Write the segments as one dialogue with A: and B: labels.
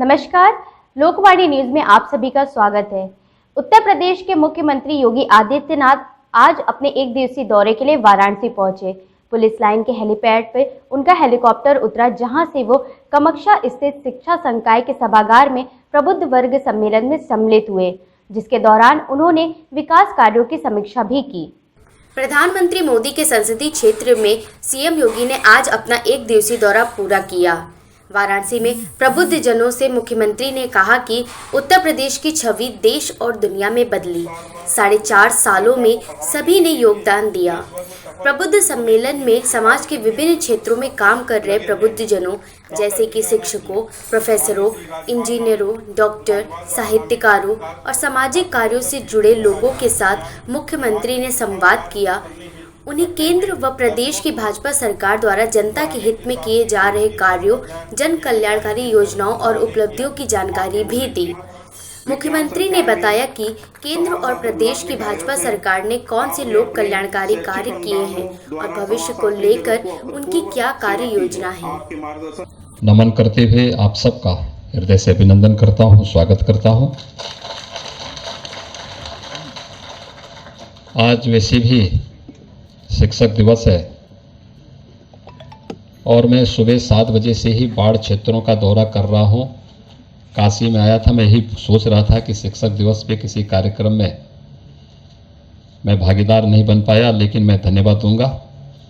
A: नमस्कार, लोकवाणी न्यूज में आप सभी का स्वागत है। उत्तर प्रदेश के मुख्यमंत्री योगी आदित्यनाथ आज अपने एक दिवसीय दौरे के लिए वाराणसी पहुंचे। पुलिस लाइन के हेलीपैड पर उनका हेलीकॉप्टर उतरा, जहां से वो कामाख्या स्थित शिक्षा संकाय के सभागार में प्रबुद्ध वर्ग सम्मेलन में सम्मिलित हुए, जिसके दौरान उन्होंने विकास कार्यों की समीक्षा भी की। प्रधानमंत्री मोदी के संसदीय क्षेत्र में सीएम योगी ने आज अपना एक दिवसीय दौरा पूरा किया। वाराणसी में प्रबुद्ध जनों से मुख्यमंत्री ने कहा कि उत्तर प्रदेश की छवि देश और दुनिया में बदली। 4.5 सालों में सभी ने योगदान दिया। प्रबुद्ध सम्मेलन में समाज के विभिन्न क्षेत्रों में काम कर रहे प्रबुद्ध जनों जैसे कि शिक्षकों, प्रोफेसरों, इंजीनियरों, डॉक्टर, साहित्यकारों और सामाजिक कार्यों से जुड़े लोगों के साथ मुख्यमंत्री ने संवाद किया। उन्हें केंद्र व प्रदेश की भाजपा सरकार द्वारा जनता के हित में किए जा रहे कार्यों, जन कल्याणकारी योजनाओं और उपलब्धियों की जानकारी भी दी। मुख्यमंत्री ने बताया कि केंद्र और प्रदेश की भाजपा सरकार ने कौन से लोक कल्याणकारी कार्य किए हैं और भविष्य को लेकर उनकी क्या कार्य योजना है।
B: नमन करते हुए आप सबका हृदय से अभिनंदन करता हूं, स्वागत करता हूं। आज वैसे भी शिक्षक दिवस है और मैं सुबह 7 बजे से ही बाढ़ क्षेत्रों का दौरा कर रहा हूं। काशी में आया था, मैं यही सोच रहा था कि शिक्षक दिवस पे किसी कार्यक्रम में मैं भागीदार नहीं बन पाया, लेकिन मैं धन्यवाद दूंगा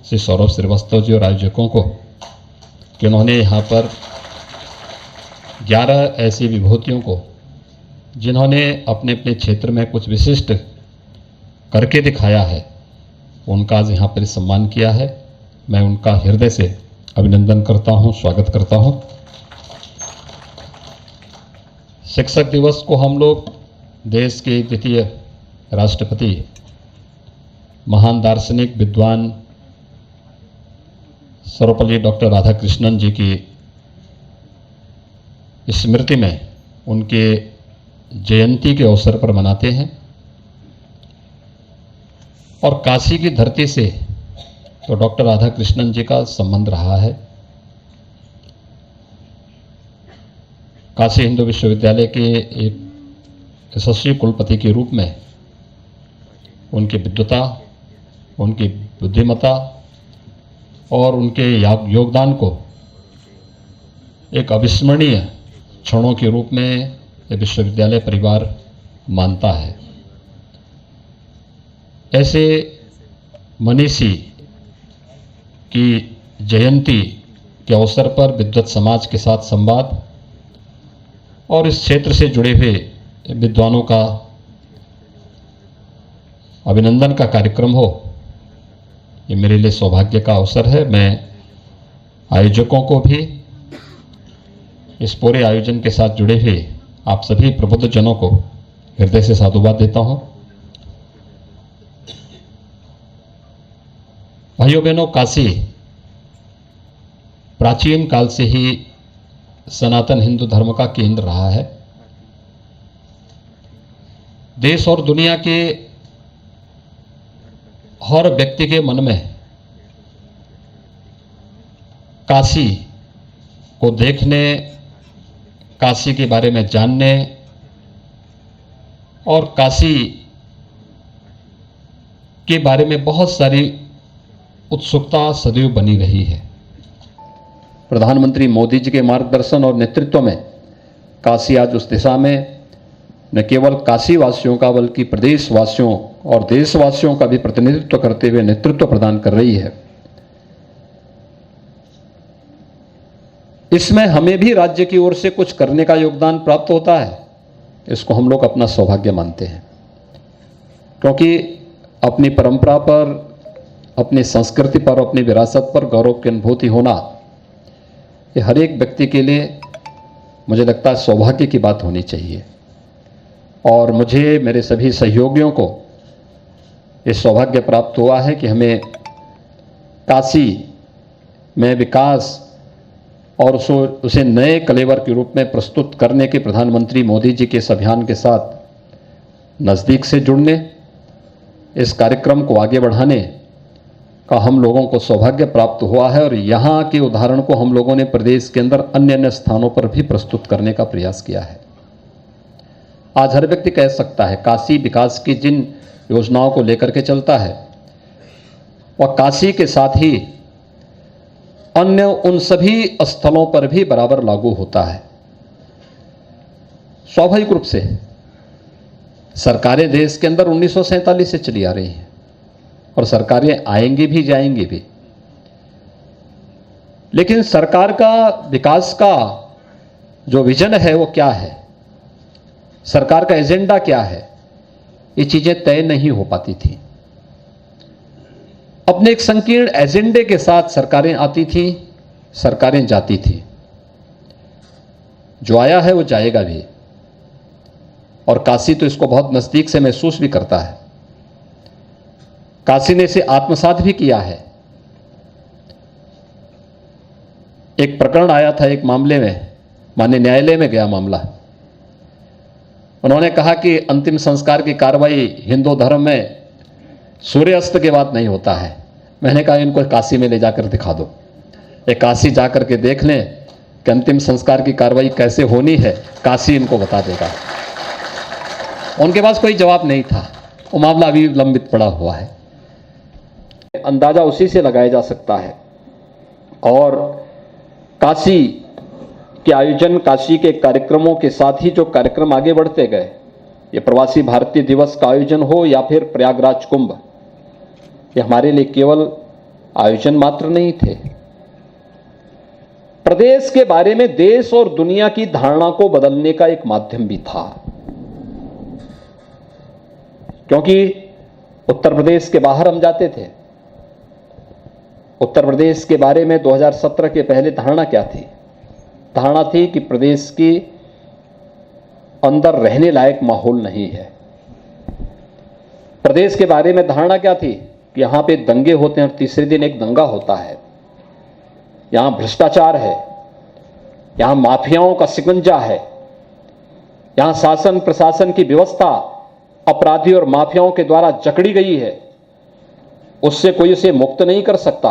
B: श्री सौरभ श्रीवास्तव जी और आयोजकों को कि उन्होंने यहाँ पर 11 ऐसी विभूतियों को जिन्होंने अपने अपने क्षेत्र में कुछ विशिष्ट करके दिखाया है, उनका आज यहाँ पर सम्मान किया है। मैं उनका हृदय से अभिनंदन करता हूँ, स्वागत करता हूँ। शिक्षक दिवस को हम लोग देश के द्वितीय राष्ट्रपति, महान दार्शनिक विद्वान सर्वपल्ली डॉक्टर राधाकृष्णन जी की स्मृति में उनके जयंती के अवसर पर मनाते हैं। और काशी की धरती से तो डॉक्टर राधाकृष्णन जी का संबंध रहा है। काशी हिंदू विश्वविद्यालय के एक यशस्वी कुलपति के रूप में उनकी विद्वता, उनकी बुद्धिमत्ता और उनके योगदान को एक अविस्मरणीय क्षणों के रूप में यह विश्वविद्यालय परिवार मानता है। ऐसे मनीषी की जयंती के अवसर पर विद्वत समाज के साथ संवाद और इस क्षेत्र से जुड़े हुए विद्वानों का अभिनंदन का कार्यक्रम हो, ये मेरे लिए सौभाग्य का अवसर है। मैं आयोजकों को भी, इस पूरे आयोजन के साथ जुड़े हुए आप सभी प्रबुद्ध जनों को हृदय से साधुवाद देता हूं। भाइयों बहनों, काशी प्राचीन काल से ही सनातन हिंदू धर्म का केंद्र रहा है। देश और दुनिया के हर व्यक्ति के मन में काशी को देखने, काशी के बारे में जानने और काशी के बारे में बहुत सारी उत्सुकता सदैव बनी रही है। प्रधानमंत्री मोदी जी के मार्गदर्शन और नेतृत्व में काशी आज उस दिशा में न केवल काशी वासियों का बल्कि प्रदेशवासियों और देशवासियों का भी प्रतिनिधित्व करते हुए नेतृत्व प्रदान कर रही है। इसमें हमें भी राज्य की ओर से कुछ करने का योगदान प्राप्त होता है। इसको हम लोग अपना सौभाग्य मानते हैं, क्योंकि अपनी परंपरा पर, अपनी संस्कृति पर, अपनी विरासत पर गौरव की अनुभूति होना, ये हर एक व्यक्ति के लिए मुझे लगता है सौभाग्य की बात होनी चाहिए। और मुझे, मेरे सभी सहयोगियों को ये सौभाग्य प्राप्त हुआ है कि हमें काशी में विकास और उसे नए कलेवर के रूप में प्रस्तुत करने के प्रधानमंत्री मोदी जी के इस अभियान के साथ नज़दीक से जुड़ने, इस कार्यक्रम को आगे बढ़ाने का हम लोगों को सौभाग्य प्राप्त हुआ है और यहाँ के उदाहरण को हम लोगों ने प्रदेश के अंदर अन्य अन्य स्थानों पर भी प्रस्तुत करने का प्रयास किया है। आज हर व्यक्ति कह सकता है काशी विकास की जिन योजनाओं को लेकर के चलता है वह काशी के साथ ही अन्य उन सभी स्थलों पर भी बराबर लागू होता है। स्वाभाविक रूप से सरकारें देश के अंदर 1947 से चली आ रही हैं और सरकारें आएंगी भी जाएंगी भी, लेकिन सरकार का विकास का जो विजन है वो क्या है, सरकार का एजेंडा क्या है, ये चीजें तय नहीं हो पाती थी। अपने एक संकीर्ण एजेंडे के साथ सरकारें आती थी, सरकारें जाती थी। जो आया है वो जाएगा भी, और काशी तो इसको बहुत नजदीक से महसूस भी करता है। काशी ने इसे आत्मसात भी किया है। एक प्रकरण आया था एक मामले में, माननीय न्यायालय में गया मामला। उन्होंने कहा कि अंतिम संस्कार की कार्रवाई हिंदू धर्म में सूर्यास्त के बाद नहीं होता है। मैंने कहा इनको काशी में ले जाकर दिखा दो, ये काशी जाकर के देख लें कि अंतिम संस्कार की कार्रवाई कैसे होनी है, काशी इनको बता देगा। उनके पास कोई जवाब नहीं था, वो मामला अभी लंबित पड़ा हुआ है। अंदाजा उसी से लगाया जा सकता है। और काशी के आयोजन, काशी के कार्यक्रमों के साथ ही जो कार्यक्रम आगे बढ़ते गए, ये प्रवासी भारतीय दिवस का आयोजन हो या फिर प्रयागराज कुंभ, ये हमारे लिए केवल आयोजन मात्र नहीं थे। प्रदेश के बारे में देश और दुनिया की धारणा को बदलने का एक माध्यम भी था, क्योंकि उत्तर प्रदेश के बाहर हम जाते थे। उत्तर प्रदेश के बारे में 2017 के पहले धारणा क्या थी? धारणा थी कि प्रदेश के अंदर रहने लायक माहौल नहीं है। प्रदेश के बारे में धारणा क्या थी? कि यहां पे दंगे होते हैं और तीसरे दिन एक दंगा होता है, यहां भ्रष्टाचार है, यहां माफियाओं का शिकंजा है, यहां शासन प्रशासन की व्यवस्था अपराधी और माफियाओं के द्वारा जकड़ी गई है, उससे कोई उसे मुक्त नहीं कर सकता।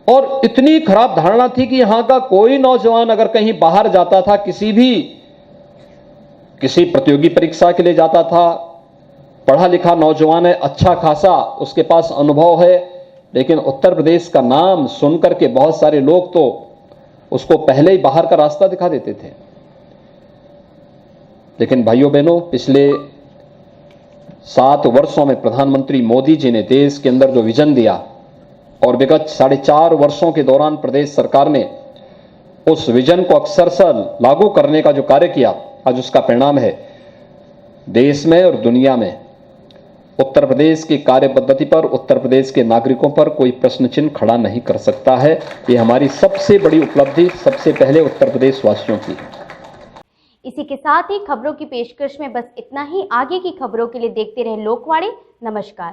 B: और इतनी खराब धारणा थी कि यहां का कोई नौजवान अगर कहीं बाहर जाता था, किसी प्रतियोगी परीक्षा के लिए जाता था, पढ़ा लिखा नौजवान है, अच्छा खासा उसके पास अनुभव है, लेकिन उत्तर प्रदेश का नाम सुनकर के बहुत सारे लोग तो उसको पहले ही बाहर का रास्ता दिखा देते थे। लेकिन भाइयों बहनों, पिछले 7 वर्षों में प्रधानमंत्री मोदी जी ने देश के अंदर जो विजन दिया और विगत 4.5 वर्षों के दौरान प्रदेश सरकार ने उस विजन को अक्षरशः लागू करने का जो कार्य किया, आज उसका परिणाम है देश में और दुनिया में उत्तर प्रदेश की कार्य पद्धति पर, उत्तर प्रदेश के नागरिकों पर कोई प्रश्न चिन्ह खड़ा नहीं कर सकता है। ये हमारी सबसे बड़ी उपलब्धि सबसे पहले उत्तर प्रदेश वासियों की है।
A: इसी के साथ ही खबरों की पेशकश में बस इतना ही। आगे की खबरों के लिए देखते रहें लोकवाणी। नमस्कार।